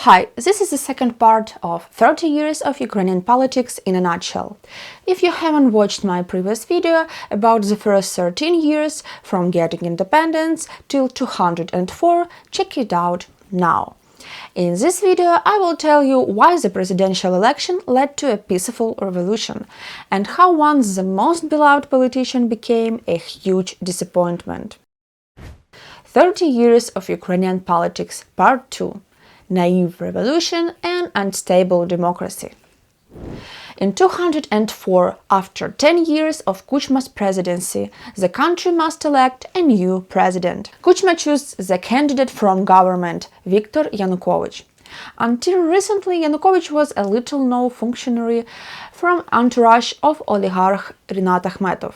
Hi, this is the second part of 30 years of Ukrainian politics in a nutshell. If you haven't watched my previous video about the first 13 years from getting independence till 204, check it out now. In this video, I will tell you why the presidential election led to a peaceful revolution and how once the most beloved politician became a huge disappointment. 30 years of Ukrainian politics, Part 2. Naive revolution and unstable democracy. In 204, after 10 years of Kuchma's presidency, the country must elect a new president. Kuchma chose the candidate from government, Viktor Yanukovych. Until recently, Yanukovych was a little-known functionary from entourage of oligarch Rinat Akhmetov.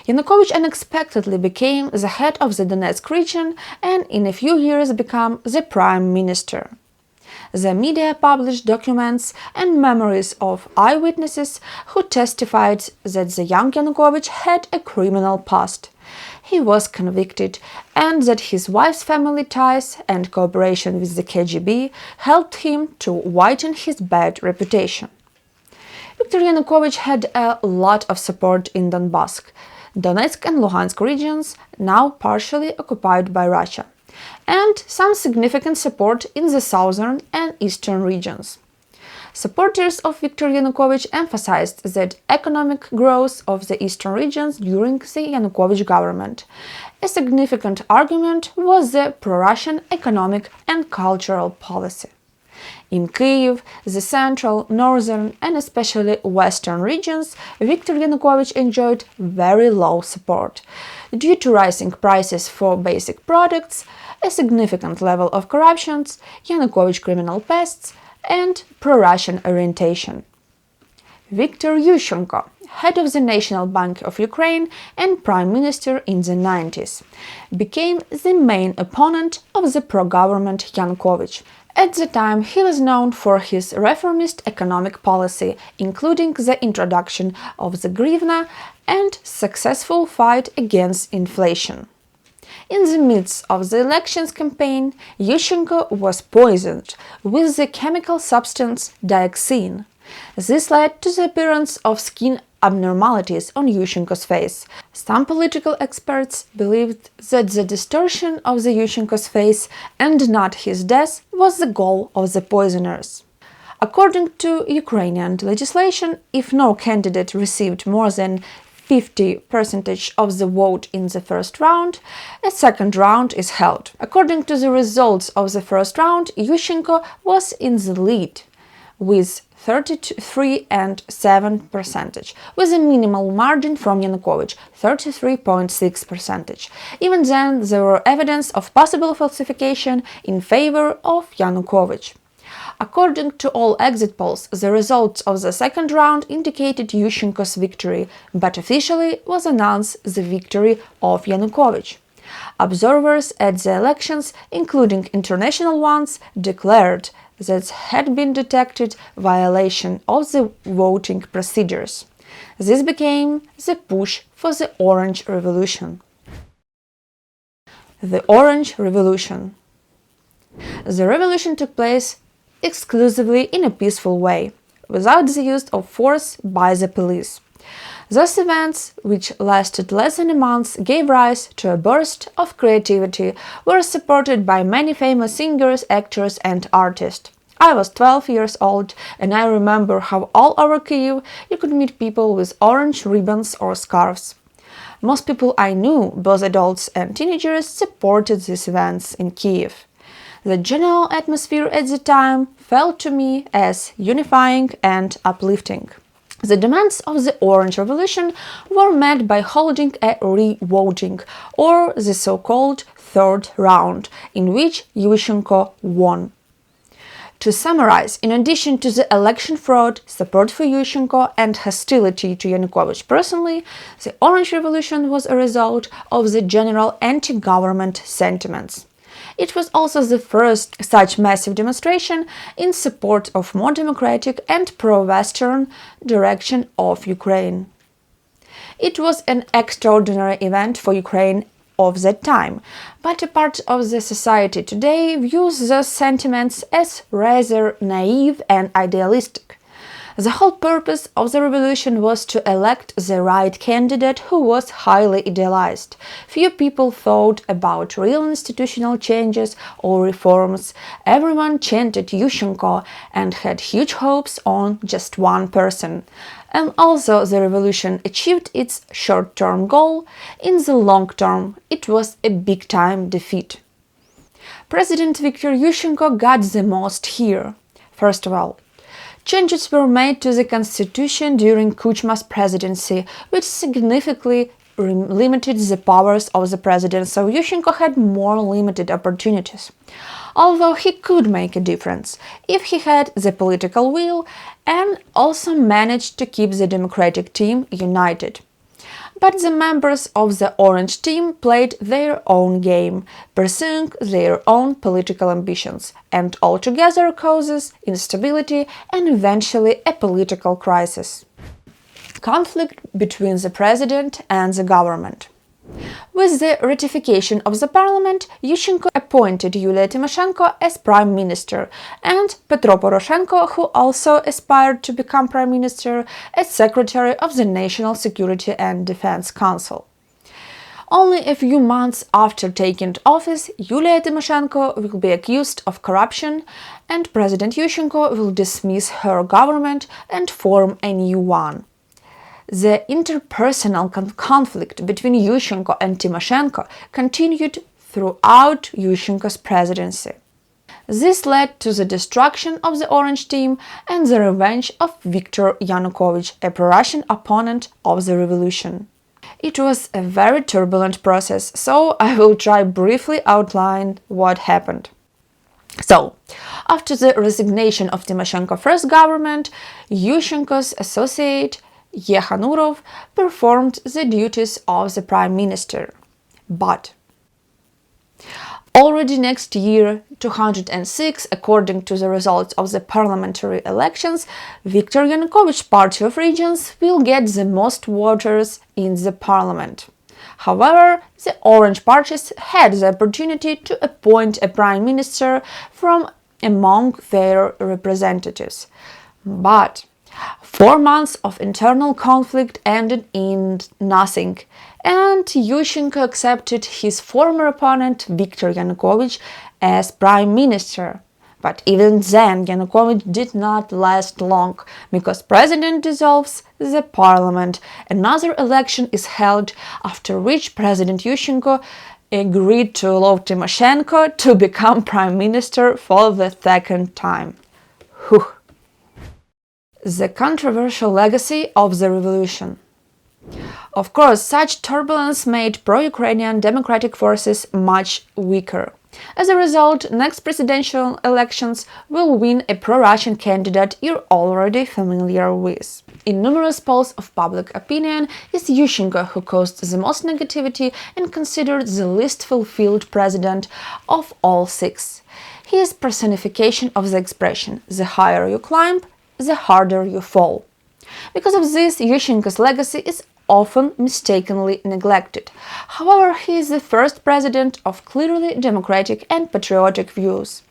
Yanukovych unexpectedly became the head of the Donetsk region and in a few years became the prime minister. The media published documents and memories of eyewitnesses who testified that the young Yanukovych had a criminal past. He was convicted and that his wife's family ties and cooperation with the KGB helped him to whiten his bad reputation. Viktor Yanukovych had a lot of support in Donbass, Donetsk and Luhansk regions, now partially occupied by Russia, and some significant support in the southern and eastern regions. Supporters of Viktor Yanukovych emphasized that economic growth of the eastern regions during the Yanukovych government. A significant argument was the pro-Russian economic and cultural policy. In Kyiv, the central, northern and especially western regions, Viktor Yanukovych enjoyed very low support due to rising prices for basic products, a significant level of corruption, Yanukovych criminal pasts and pro-Russian orientation. Viktor Yushchenko, head of the National Bank of Ukraine and prime minister in the 90s, became the main opponent of the pro-government Yanukovych. At the time, he was known for his reformist economic policy, including the introduction of the hryvnia and successful fight against inflation. In the midst of the elections campaign, Yushchenko was poisoned with the chemical substance dioxin. This led to the appearance of skin abnormalities on Yushchenko's face. Some political experts believed that the distortion of the Yushchenko's face and not his death was the goal of the poisoners. According to Ukrainian legislation, if no candidate received more than 50% of the vote in the first round, a second round is held. According to the results of the first round, Yushchenko was in the lead with 33.7%, with a minimal margin from Yanukovych, 33.6%. Even then, there were evidence of possible falsification in favor of Yanukovych. According to all exit polls, the results of the second round indicated Yushchenko's victory, but officially was announced the victory of Yanukovych. Observers at the elections, including international ones, declared that had been detected violation of the voting procedures. This became the push for the Orange Revolution. The Orange Revolution. The revolution took place exclusively in a peaceful way, without the use of force by the police. Those events, which lasted less than a month, gave rise to a burst of creativity, were supported by many famous singers, actors and artists. I was 12 years old and I remember how all over Kyiv you could meet people with orange ribbons or scarves. Most people I knew, both adults and teenagers, supported these events in Kyiv. The general atmosphere at the time felt to me as unifying and uplifting. The demands of the Orange Revolution were met by holding a re-voting, or the so-called third round, in which Yushchenko won. To summarize, in addition to the election fraud, support for Yushchenko and hostility to Yanukovych personally, the Orange Revolution was a result of the general anti-government sentiments. It was also the first such massive demonstration in support of more democratic and pro-Western direction of Ukraine. It was an extraordinary event for Ukraine of that time, but a part of the society today views those sentiments as rather naive and idealistic. The whole purpose of the revolution was to elect the right candidate who was highly idealized. Few people thought about real institutional changes or reforms. Everyone chanted Yushchenko and had huge hopes on just one person. And although the revolution achieved its short-term goal, in the long term it was a big-time defeat. President Viktor Yushchenko got the most here. First of all, changes were made to the constitution during Kuchma's presidency, which significantly limited the powers of the president, so Yushchenko had more limited opportunities. Although he could make a difference if he had the political will and also managed to keep the democratic team united. But the members of the Orange team played their own game, pursuing their own political ambitions, and altogether causes instability and eventually a political crisis. Conflict between the president and the government. With the ratification of the parliament, Yushchenko appointed Yulia Tymoshenko as prime minister and Petro Poroshenko, who also aspired to become prime minister, as secretary of the National Security and Defense Council. Only a few months after taking office, Yulia Tymoshenko will be accused of corruption, and President Yushchenko will dismiss her government and form a new one. The interpersonal conflict between Yushchenko and Tymoshenko continued throughout Yushchenko's presidency. This led to the destruction of the Orange team and the revenge of Viktor Yanukovych, a pro-Russian opponent of the revolution. It was a very turbulent process, so I will try briefly outline what happened. So, after the resignation of Tymoshenko's first government, Yushchenko's associate Yekhanurov performed the duties of the prime minister. But already next year, 2006, according to the results of the parliamentary elections, Viktor Yanukovych's Party of Regions will get the most voters in the parliament. However, the Orange parties had the opportunity to appoint a prime minister from among their representatives. But 4 months of internal conflict ended in nothing, and Yushchenko accepted his former opponent Viktor Yanukovych as prime minister. But even then, Yanukovych did not last long, because president dissolves the parliament. Another election is held, after which President Yushchenko agreed to allow Tymoshenko to become prime minister for the second time. Whew. The controversial legacy of the revolution. Of course, such turbulence made pro-Ukrainian democratic forces much weaker. As a result, next presidential elections will win a pro-Russian candidate you're already familiar with. In numerous polls of public opinion, it's Yushchenko who caused the most negativity and considered the least fulfilled president of all 6. He is personification of the expression "the higher you climb, the harder you fall." Because of this, Yushchenko's legacy is often mistakenly neglected. However, he is the first president of clearly democratic and patriotic views.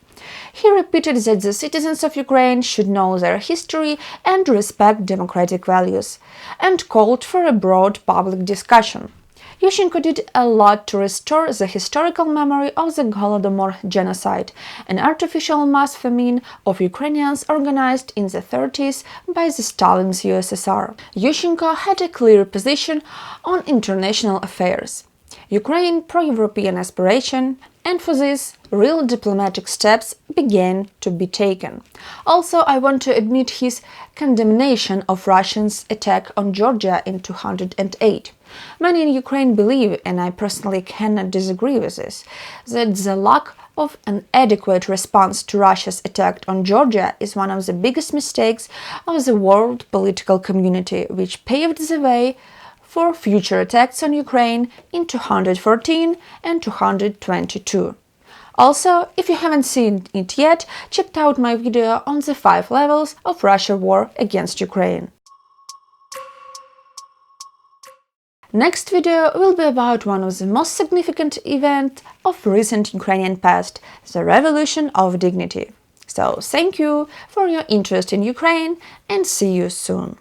He repeated that the citizens of Ukraine should know their history and respect democratic values, and called for a broad public discussion. Yushchenko did a lot to restore the historical memory of the Holodomor genocide, an artificial mass famine of Ukrainians organized in the 30s by the Stalin's USSR. Yushchenko had a clear position on international affairs. Ukraine pro-European aspiration, and for this, real diplomatic steps began to be taken. Also, I want to admit his condemnation of Russia's attack on Georgia in 2008. Many in Ukraine believe, and I personally cannot disagree with this, that the lack of an adequate response to Russia's attack on Georgia is one of the biggest mistakes of the world political community, which paved the way for future attacks on Ukraine in 2014 and 2022. Also, if you haven't seen it yet, check out my video on the 5 levels of Russia war against Ukraine. Next video will be about one of the most significant events of recent Ukrainian past, the Revolution of Dignity. So thank you for your interest in Ukraine and see you soon.